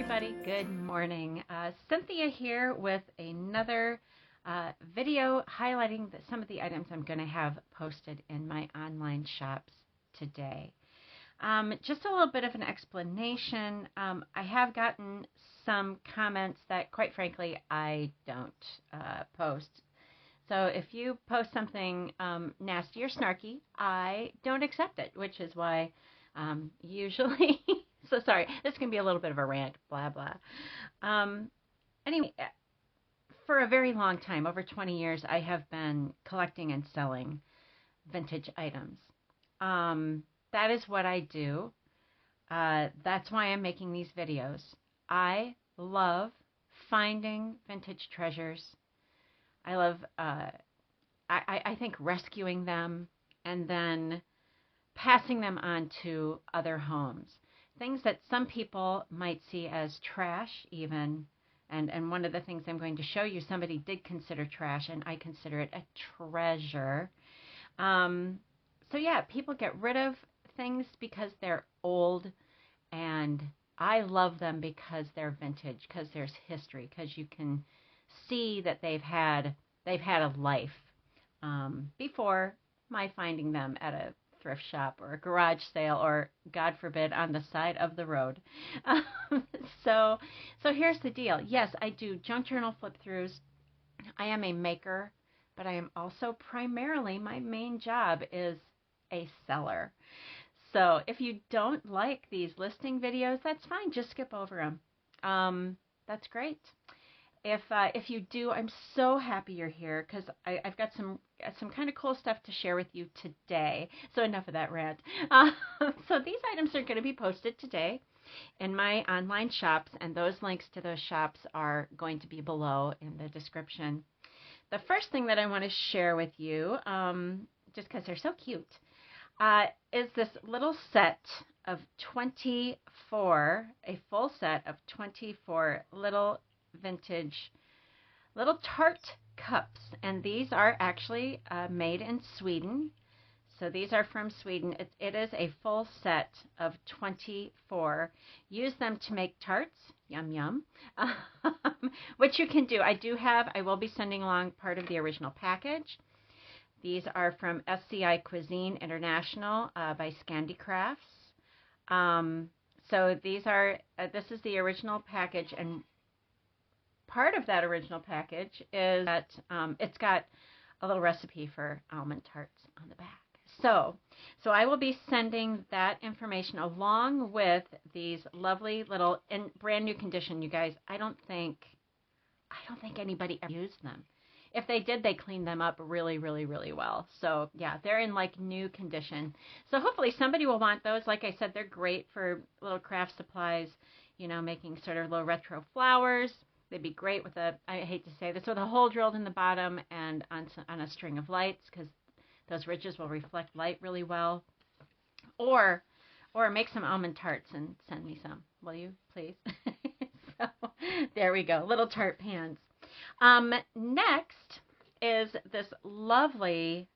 everybody. Good morning. Cynthia here with another video highlighting some of the items I'm going to have posted in my online shops today. Just a little bit of an explanation. I have gotten some comments that, quite frankly, I don't post. So if you post something nasty or snarky, I don't accept it, which is why usually... So sorry, this can be a little bit of a rant, blah, blah. Anyway, for a very long time, over 20 years, I have been collecting and selling vintage items. That is what I do. That's why I'm making these videos. I love finding vintage treasures. I love, I think, rescuing them and then passing them on to other homes. Things that some people might see as trash even, and one of the things I'm going to show you, somebody did consider trash, and I consider it a treasure. So yeah, people get rid of things because they're old, and I love them because they're vintage, because there's history, because you can see that they've had a life before my finding them at a thrift shop or a garage sale or, God forbid, on the side of the road. So here's the deal. Yes, I do junk journal flip-throughs. I am a maker, but I am also primarily, my main job is a seller. So if you don't like these listing videos, that's fine. Just skip over them. That's great. If you do, I'm so happy you're here because I've got some kind of cool stuff to share with you today. So enough of that rant. So these items are going to be posted today in my online shops, and those links to those shops are going to be below in the description. The first thing that I want to share with you, just because they're so cute, is this little set of 24, a full set of 24 little vintage little tart cups, and these are actually made in Sweden. So these are from Sweden. It is a full set of 24. Use them to make tarts. Yum yum. Which you can do. I will be sending along part of the original package. These are from SCI Cuisine International by Scandi Crafts. So these are this is the original package, and part of that original package is that it's got a little recipe for almond tarts on the back. So I will be sending that information along with these lovely little, in brand new condition, you guys. I don't think anybody ever used them. If they did, they cleaned them up really, really, really well. So yeah, they're in like new condition. So hopefully somebody will want those. Like I said, they're great for little craft supplies, you know, making sort of little retro flowers. They'd be great with I hate to say this, with a hole drilled in the bottom and on a string of lights, because those ridges will reflect light really well. Or make some almond tarts and send me some, will you, please? So there we go, little tart pans. Next is this lovely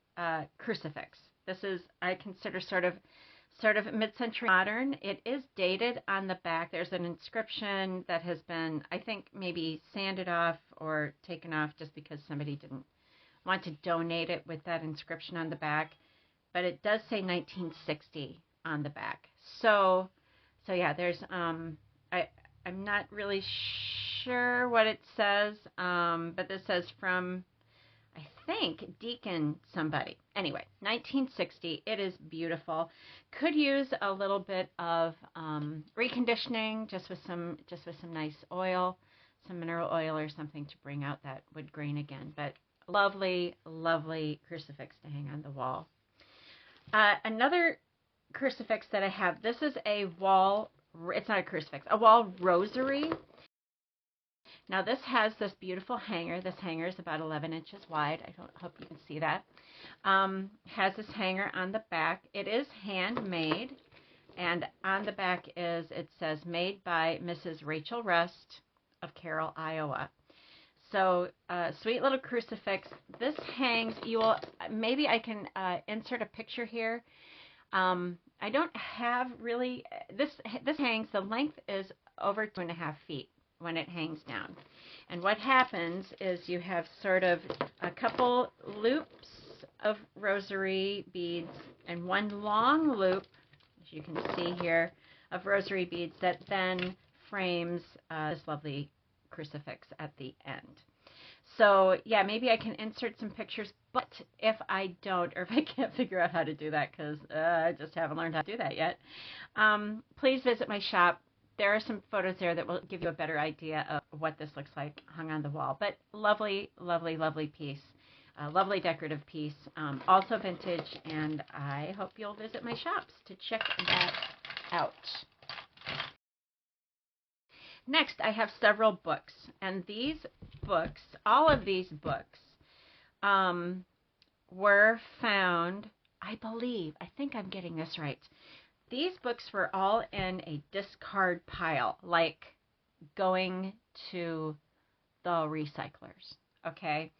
crucifix. This is, I consider, sort of mid-century modern. It is dated on the back. There's an inscription that has been, I think, maybe sanded off or taken off just because somebody didn't want to donate it with that inscription on the back. But it does say 1960 on the back. So yeah, there's I'm not really sure what it says, but this says from, I think, Deacon somebody. Anyway, 1960. It is beautiful. Could use a little bit of reconditioning, just with some nice oil, some mineral oil or something to bring out that wood grain again. But lovely, lovely crucifix to hang on the wall. Another crucifix that I have. This is a wall. It's not a crucifix. A wall rosary. Now this has this beautiful hanger. This hanger is about 11 inches wide. I hope you can see that. Has this hanger on the back. It is handmade, and on the back it says made by Mrs. Rachel Rust of Carroll, Iowa. So sweet little crucifix. This hangs. Maybe I can insert a picture here. I don't have really, this hangs, the length is over 2.5 feet when it hangs down. And what happens is you have sort of a couple loops of rosary beads and one long loop, as you can see here, of rosary beads that then frames this lovely crucifix at the end. So yeah, maybe I can insert some pictures, but if I don't, or if I can't figure out how to do that, because I just haven't learned how to do that yet, please visit my shop. There are some photos there that will give you a better idea of what this looks like hung on the wall. But lovely, lovely, lovely piece. Lovely decorative piece. Also vintage, and I hope you'll visit my shops to check that out. Next, I have several books, and these books, all of these books, were found, I think I'm getting this right. These books were all in a discard pile, like going to the recyclers, okay?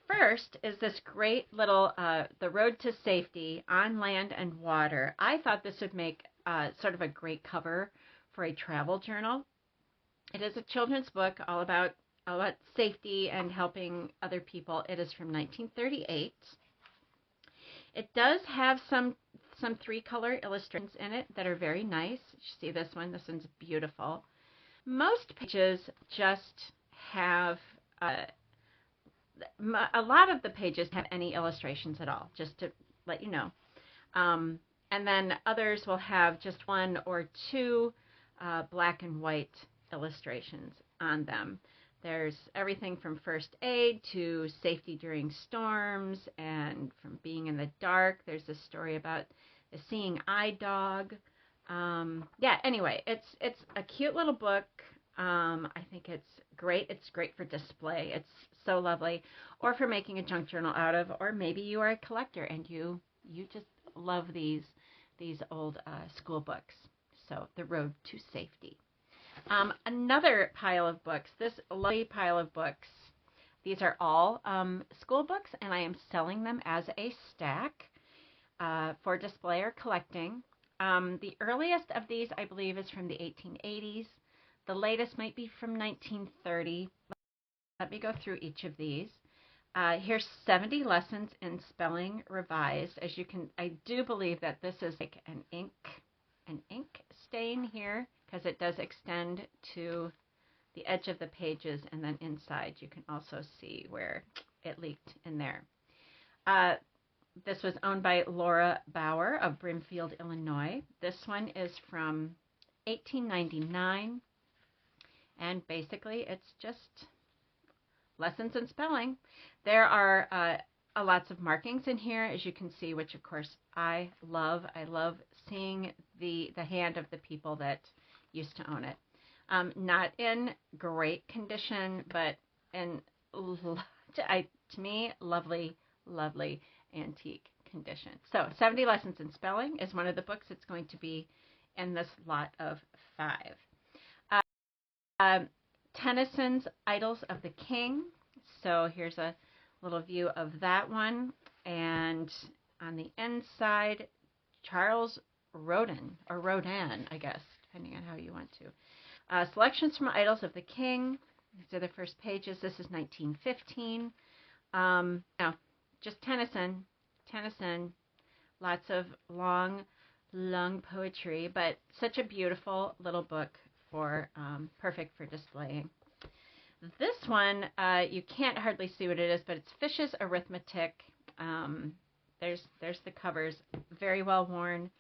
First is this great little, The Road to Safety on Land and Water. I thought this would make sort of a great cover for a travel journal. It is a children's book all about safety and helping other people. It is from 1938. It does have some 3-color illustrations in it that are very nice. You see this one? This one's beautiful. Most pages just have, a lot of the pages have any illustrations at all, just to let you know. And then others will have just 1 or 2 black and white illustrations on them. There's everything from first aid to safety during storms and from being in the dark. There's a story about the seeing eye dog. Yeah, anyway, it's a cute little book. I think it's great. It's great for display. It's so lovely. Or for making a junk journal out of, or maybe you are a collector and you just love these old school books. So, The Road to Safety. Another pile of books, this lovely pile of books. These are all school books, and I am selling them as a stack for display or collecting. The earliest of these, I believe, is from the 1880s. The latest might be from 1930. Let me go through each of these. Here's 70 lessons in spelling revised. As you can, I do believe that this is like an ink stain here, because it does extend to the edge of the pages, and then inside you can also see where it leaked in there. This was owned by Laura Bauer of Brimfield, Illinois. This one is from 1899, and basically it's just lessons in spelling. There are lots of markings in here, as you can see, which of course I love. I love seeing the hand of the people that used to own it. Not in great condition, but in, to me, lovely, lovely antique condition. So 70 Lessons in Spelling is one of the books that's going to be in this lot of 5. Tennyson's Idylls of the King. So here's a little view of that one. And on the inside, Charles Rodin, or Rodin, I guess, depending on how you want to. Selections from Idylls of the King. These are the first pages. This is 1915. No, just Tennyson. Lots of long poetry, but such a beautiful little book for perfect for displaying. This one, you can't hardly see what it is, but it's Fish's Arithmetic. There's the covers, very well worn.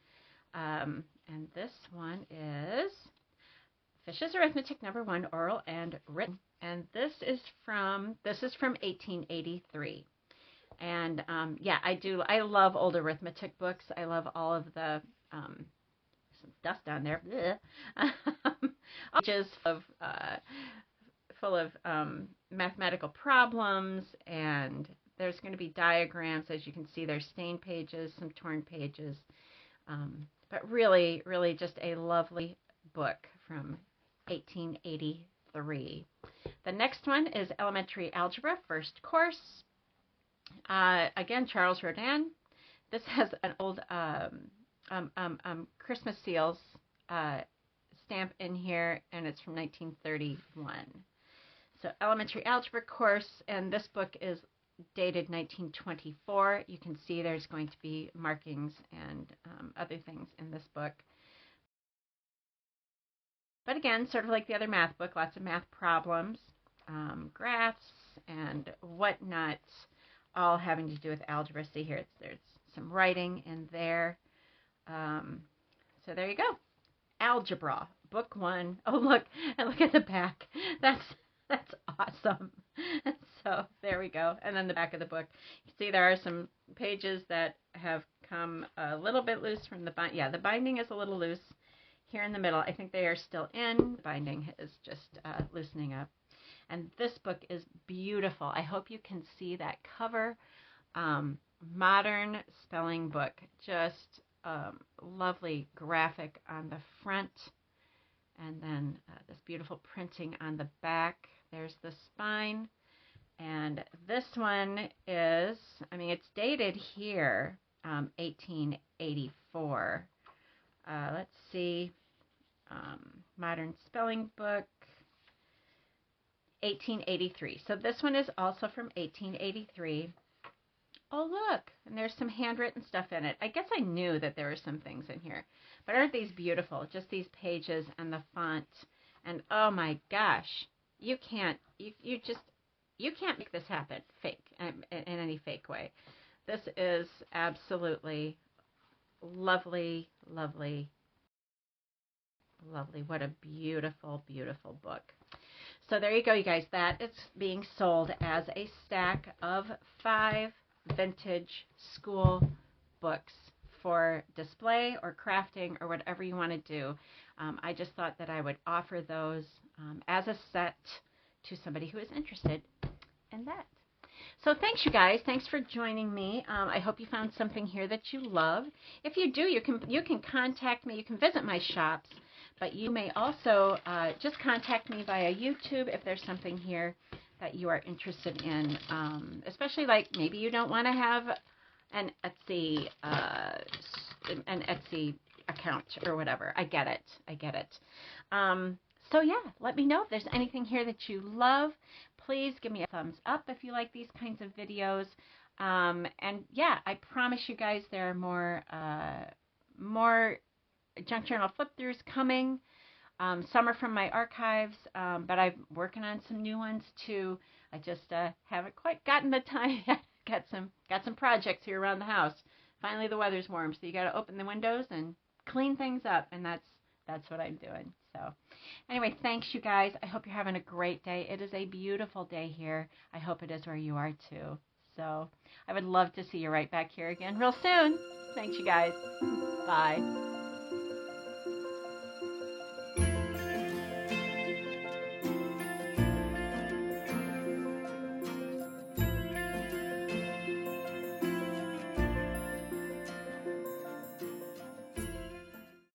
And this one is Fish's Arithmetic #1, Oral and Written. And this is from 1883. And yeah, I love old arithmetic books. I love all of the some dust on there. Pages full of mathematical problems, and there's going to be diagrams. As you can see, there's stained pages, some torn pages, but really, really just a lovely book from 1883. The next one is Elementary Algebra, First Course. Again, Charles Rodin. This has an old Christmas seals stamp in here, and it's from 1931. So elementary algebra course, and this book is dated 1924. You can see there's going to be markings and other things in this book. But again, sort of like the other math book, lots of math problems, graphs, and whatnot, all having to do with algebra. See here, there's some writing in there. So there you go. Algebra, book 1. Oh, look, and look at the back. That's awesome. So there we go. And then the back of the book. You see there are some pages that have come a little bit loose from the bind. Yeah, the binding is a little loose here in the middle. I think they are still in. The binding is just loosening up. And this book is beautiful. I hope you can see that cover. Modern spelling book. Just lovely graphic on the front. And then this beautiful printing on the back. There's the spine. And this one is, I mean, it's dated here, 1884. Let's see. Modern spelling book, 1883. So this one is also from 1883. Oh, look, and there's some handwritten stuff in it. I guess I knew that there were some things in here. But aren't these beautiful? Just these pages and the font. And oh my gosh, you can't make this happen fake, in any fake way. This is absolutely lovely, lovely, lovely. What a beautiful, beautiful book. So there you go, you guys. That is being sold as a stack of 5 vintage school books for display or crafting or whatever you want to do. I just thought that I would offer those as a set to somebody who is interested in that. So thanks, you guys. Thanks for joining me. I hope you found something here that you love. If you do, you can contact me. You can visit my shops, but you may also just contact me via YouTube if there's something here that you are interested in, especially like maybe you don't want to have an Etsy account or whatever. I get it. So yeah, let me know if there's anything here that you love. Please give me a thumbs up if you like these kinds of videos. And yeah, I promise you guys there are more junk journal flip-throughs coming. Some are from my archives, but I'm working on some new ones too. I just haven't quite gotten the time yet. Got some projects here around the house. Finally, the weather's warm, so you got to open the windows and clean things up, and that's what I'm doing. So anyway, thanks, you guys. I hope you're having a great day. It is a beautiful day here. I hope it is where you are too. So I would love to see you right back here again real soon. Thanks, you guys. Bye.